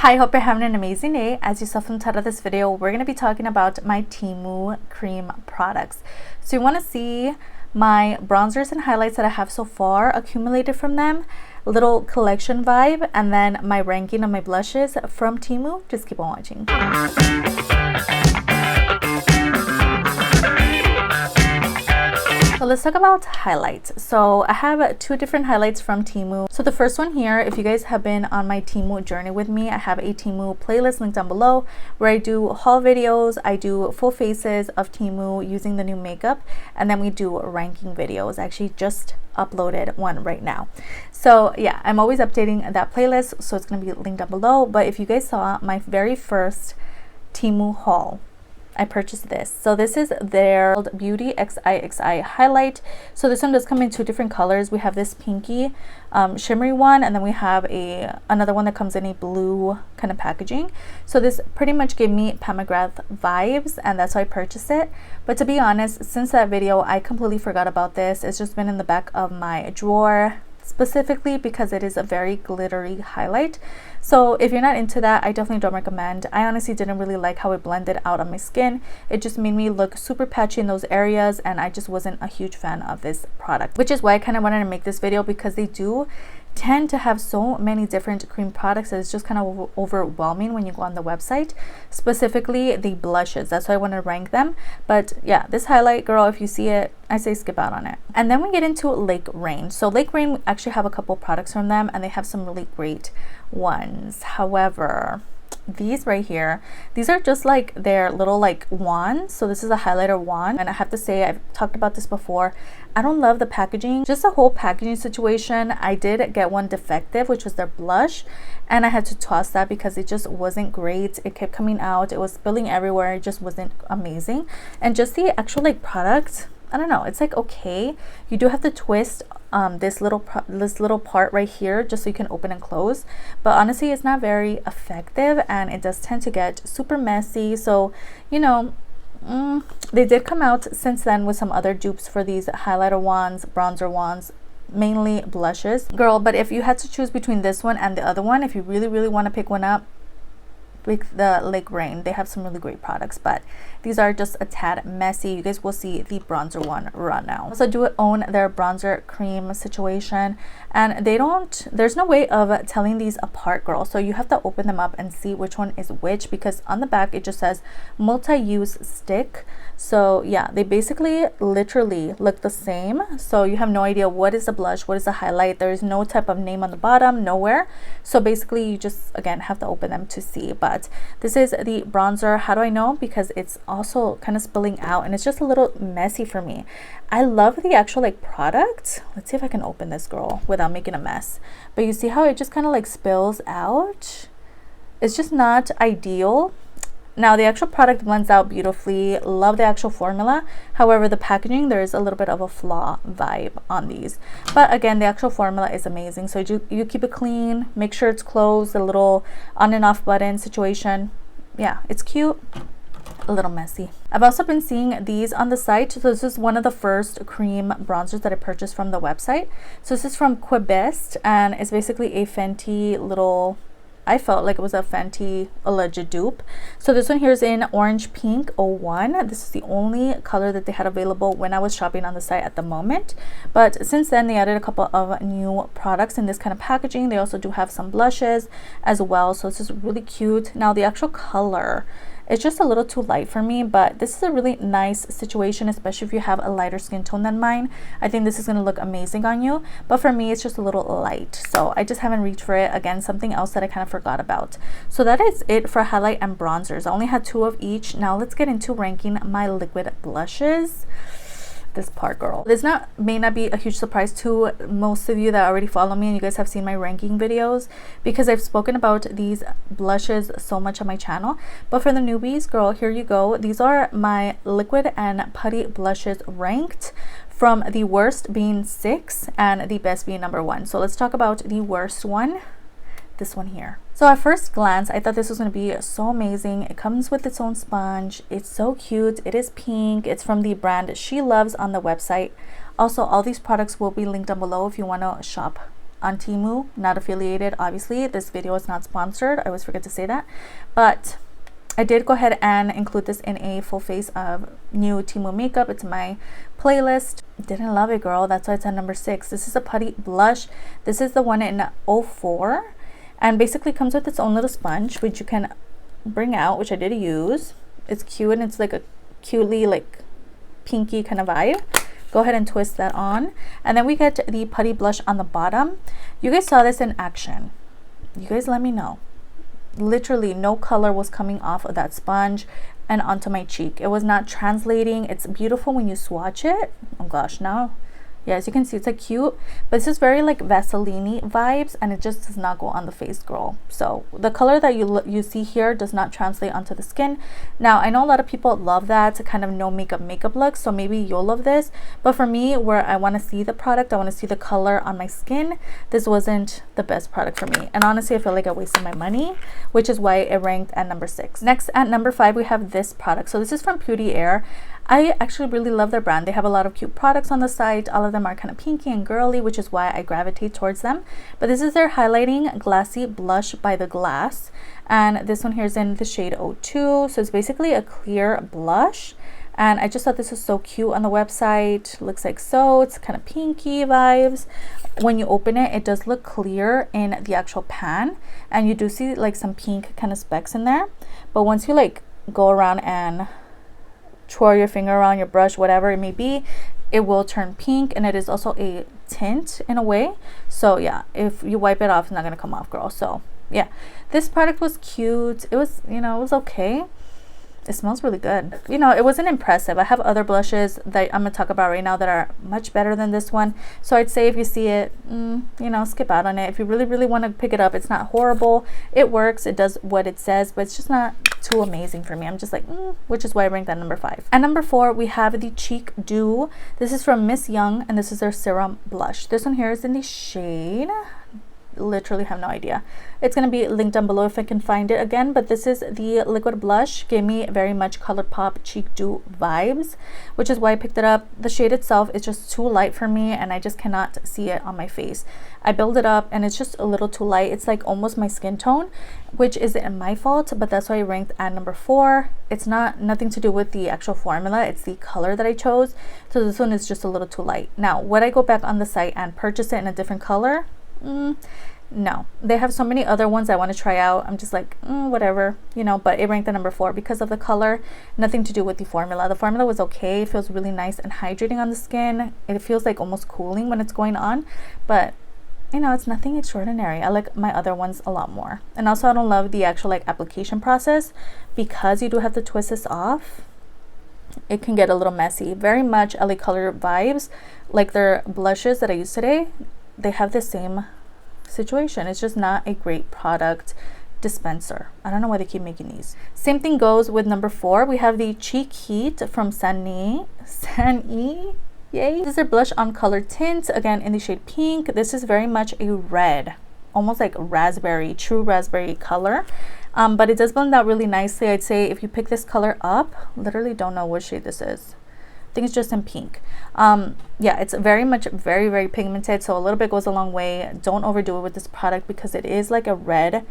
Hi, hope you're having an amazing day. As you saw from the title of this video, we're going to be talking about my Temu cream products. So you want to see my bronzers and highlights that I have so far accumulated from them, little collection vibe, and then my ranking of my blushes from Temu. Just keep on watching. So let's talk about highlights. So I have two different highlights from Temu. So the first one here, if you guys have been on my Temu journey with me, I have a Temu playlist linked down below where I do haul videos, I do full faces of Temu using the new makeup, and then we do ranking videos. I actually just uploaded one right now. So yeah, I'm always updating that playlist, so it's going to be linked down below. But if you guys saw my very first Temu haul, I purchased this. So this is their Beauty XIXI highlight. So this one does come in two different colors. We have this pinky shimmery one, and then we have another one that comes in a blue kind of packaging. So this pretty much gave me pomegranate vibes, and that's why I purchased it. But to be honest, since that video, I completely forgot about this. It's just been in the back of my drawer, specifically because it is a very glittery highlight. So if you're not into that, I definitely don't recommend. I honestly didn't really like how it blended out on my skin. It just made me look super patchy in those areas, and I just wasn't a huge fan of this product, which is why I kind of wanted to make this video, because they do tend to have so many different cream products that it's just kind of overwhelming when you go on the website, specifically the blushes. That's why I want to rank them. But yeah, this highlight, girl, if you see it, I say skip out on it. And then we get into Lake Rain. So Lake Rain, we actually have a couple products from them, and they have some really great ones. However, these right here, these are just like their little like wands. So this is a highlighter wand, and I have to say, I've talked about this before, I don't love the packaging, just the whole packaging situation. I did get one defective, which was their blush, and I had to toss that because it just wasn't great. It kept coming out, it was spilling everywhere, it just wasn't amazing. And just the actual like product, I don't know, it's like okay. You do have to twist this little part right here just so you can open and close, but honestly it's not very effective, and it does tend to get super messy. So you know, they did come out since then with some other dupes for these highlighter wands, bronzer wands, mainly blushes, girl. But if you had to choose between this one and the other one, if you really want to pick one up, pick the Lake Rain. They have some really great products, but these are just a tad messy. You guys will see the bronzer one right now. Also do own their bronzer cream situation, and there's no way of telling these apart, girl. So you have to open them up and see which one is which, because on the back it just says multi-use stick. So yeah, they basically literally look the same, so you have no idea what is the blush, what is the highlight. There is no type of name on the bottom, nowhere. So basically you just again have to open them to see. But this is the bronzer. How do I know? Because it's also kind of spilling out, and it's just a little messy for me. I love the actual like product. Let's see if I can open this, girl, without making a mess. But you see how it just kind of like spills out? It's just not ideal. Now the actual product blends out beautifully. Love the actual formula. However, the packaging, there is a little bit of a flaw vibe on these. But again, the actual formula is amazing. So you keep it clean, make sure it's closed, a little on and off button situation. Yeah, it's cute, a little messy. I've also been seeing these on the site. So this is one of the first cream bronzers that I purchased from the website. So this is from Quebest, and it's basically a Fenty little, I felt like it was a Fenty alleged dupe. So this one here is in Orange Pink 01. This is the only color that they had available when I was shopping on the site at the moment. But since then, they added a couple of new products in this kind of packaging. They also do have some blushes as well. So this is really cute. Now the actual color, it's just a little too light for me, but this is a really nice situation, especially if you have a lighter skin tone than mine. I think this is going to look amazing on you, but for me it's just a little light, so I just haven't reached for it. Again, something else that I kind of forgot about. So that is it for highlight and bronzers. I only had two of each. Now let's get into ranking my liquid blushes. This part, girl, this may not be a huge surprise to most of you that already follow me and you guys have seen my ranking videos, because I've spoken about these blushes so much on my channel. But for the newbies, girl, here you go. These are my liquid and putty blushes ranked, from the worst being 6 and the best being number 1. So let's talk about the worst one, this one here. So at first glance, I thought this was going to be so amazing. It comes with its own sponge. It's so cute. It is pink. It's from the brand She Loves on the website. Also, all these products will be linked down below if you want to shop on Temu, not affiliated. Obviously, this video is not sponsored. I always forget to say that, but I did go ahead and include this in a full face of new Temu makeup. It's my playlist. Didn't love it, girl. That's why it's at number 6. This is a putty blush. This is the one in 04, and basically comes with its own little sponge, which you can bring out, which I did use. It's cute, and it's like a cutely like pinky kind of vibe. Go ahead and twist that on, and then we get the putty blush on the bottom. You guys saw this in action. You guys let me know. Literally no color was coming off of that sponge and onto my cheek. It was not translating. It's beautiful when you swatch it. Oh gosh, now yeah, as you can see, it's like cute, but this is very like Vaseline vibes, and it just does not go on the face, girl. So the color that you see here does not translate onto the skin. Now I know a lot of people love that kind of no makeup look, so maybe you'll love this, but for me, where I want to see the product, I want to see the color on my skin, this wasn't the best product for me, and honestly I feel like I wasted my money, which is why it ranked at number 6. Next, at number 5, we have this product. So this is from Beauty Air. I actually really love their brand. They have a lot of cute products on the site. All of them are kind of pinky and girly, which is why I gravitate towards them. But this is their highlighting glassy blush by the Glass, and this one here is in the shade 02. So it's basically a clear blush, and I just thought this was so cute on the website. Looks like so. It's kind of pinky vibes. When you open it, it does look clear in the actual pan, and you do see like some pink kind of specks in there. But once you like go around and twirl your finger around your brush, whatever it may be, it will turn pink, and it is also a tint in a way. So yeah, if you wipe it off, it's not gonna come off, girl. So yeah, this product was cute. It was, you know, it was okay. It smells really good. You know, it wasn't impressive. I have other blushes that I'm gonna talk about right now that are much better than this one. So I'd say if you see it, you know, skip out on it. If you really want to pick it up, it's not horrible. It works. It does what it says, but it's just not too amazing for me. I'm just like, which is why I ranked at number 5. At number 4, we have the Cheek Dew. This is from Miss Young, and this is their serum blush. This one here is in the shade, literally have no idea. It's going to be linked down below if I can find it again, but this is the liquid blush. Gave me very much ColourPop Cheek Dew vibes, which is why I picked it up. The shade itself is just too light for me, and I just cannot see it on my face. I build it up, and it's just a little too light. It's like almost my skin tone, which isn't my fault, but that's why I ranked at number 4. It's nothing to do with the actual formula. It's the color that I chose. So this one is just a little too light. Now, would I go back on the site and purchase it in a different color? No. They have so many other ones I want to try out. I'm just like, whatever, you know, but it ranked at number 4 because of the color. Nothing to do with the formula. The formula was okay. It feels really nice and hydrating on the skin. It feels like almost cooling when it's going on, but you know, it's nothing extraordinary. I like my other ones a lot more. And also I don't love the actual like application process, because you do have to twist this off. It can get a little messy. Very much LA Color vibes, like their blushes that I used today. They have the same situation. It's just not a great product dispenser. I don't know why they keep making these. Same thing goes with number 4. We have the Cheek Heat from Sunny. Yay. This is their blush on color tint, again in the shade pink. This is very much a red, almost like raspberry, true raspberry color. But it does blend out really nicely. I'd say if you pick this color up, literally don't know what shade this is. I think it's just in pink. Yeah, it's very much very pigmented, so a little bit goes a long way. Don't overdo it with this product because it is like a red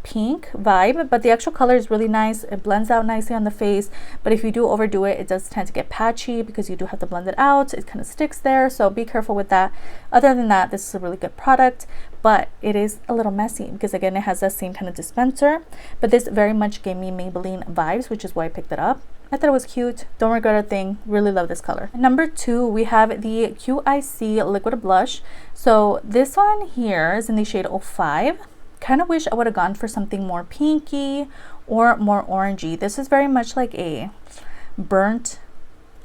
pink vibe, but the actual color is really nice. It blends out nicely on the face, but if you do overdo it, it does tend to get patchy because you do have to blend it out. It kind of sticks there, so be careful with that. Other than that, this is a really good product, but it is a little messy because again, it has that same kind of dispenser, but this very much gave me Maybelline vibes, which is why I picked it up. I thought it was cute. Don't regret a thing. Really love this color. Number 2, we have the QIC liquid blush. So this one here is in the shade 05. Kind of wish I would have gone for something more pinky or more orangey. This is very much like a burnt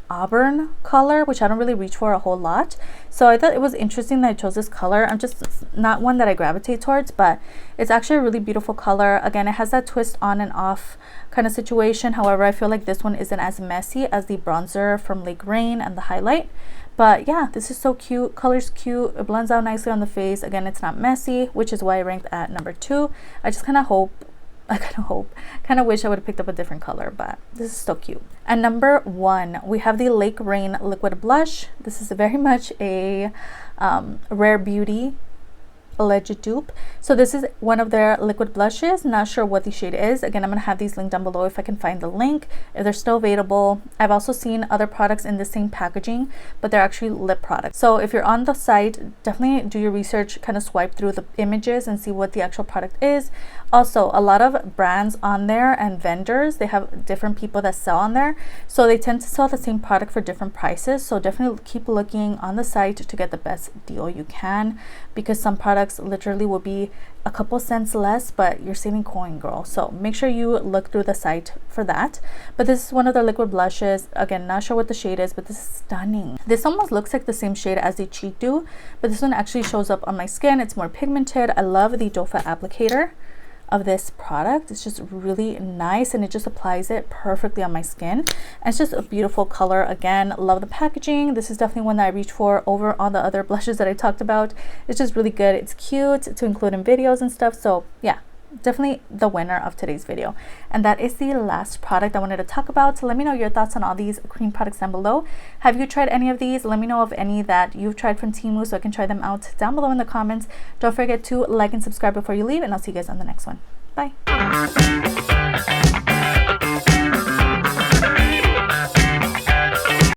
auburn color, which I don't really reach for a whole lot. So I thought it was interesting that I chose this color. I'm just not one that I gravitate towards, but it's actually a really beautiful color. Again, it has that twist on and off kind of situation. However, I feel like this one isn't as messy as the bronzer from Lake Rain and the highlight. But yeah, this is so cute. Color's cute. It blends out nicely on the face. Again, it's not messy, which is why I ranked at number 2. I just kind of wish I would have picked up a different color, but this is so cute. At number 1, we have the Lake Rain liquid blush. This is very much a Rare Beauty Alleged Dupe. So this is one of their liquid blushes. Not sure what the shade is. Again, I'm gonna have these linked down below if I can find the link, if they're still available. I've also seen other products in the same packaging, but they're actually lip products. So if you're on the site, definitely do your research, kind of swipe through the images and see what the actual product is. Also, a lot of brands on there and vendors, they have different people that sell on there, so they tend to sell the same product for different prices. So definitely keep looking on the site to get the best deal you can, because some products literally will be a couple cents less, but you're saving coin, girl. So make sure you look through the site for that. But this is one of their liquid blushes. Again, not sure what the shade is, but this is stunning. This almost looks like the same shade as the Cheat Do, but this one actually shows up on my skin. It's more pigmented. I love the doe foot applicator of this product. It's just really nice, and it just applies it perfectly on my skin, and it's just a beautiful color. Again, love the packaging. This is definitely one that I reach for over all the other blushes that I talked about. It's just really good. It's cute to include in videos and stuff. So yeah, definitely the winner of today's video. And that is the last product I wanted to talk about. So let me know your thoughts on all these cream products down below. Have you tried any of these? Let me know of any that you've tried from Temu so I can try them out down below in the comments. Don't forget to like and subscribe before you leave, and I'll see you guys on the next one. Bye.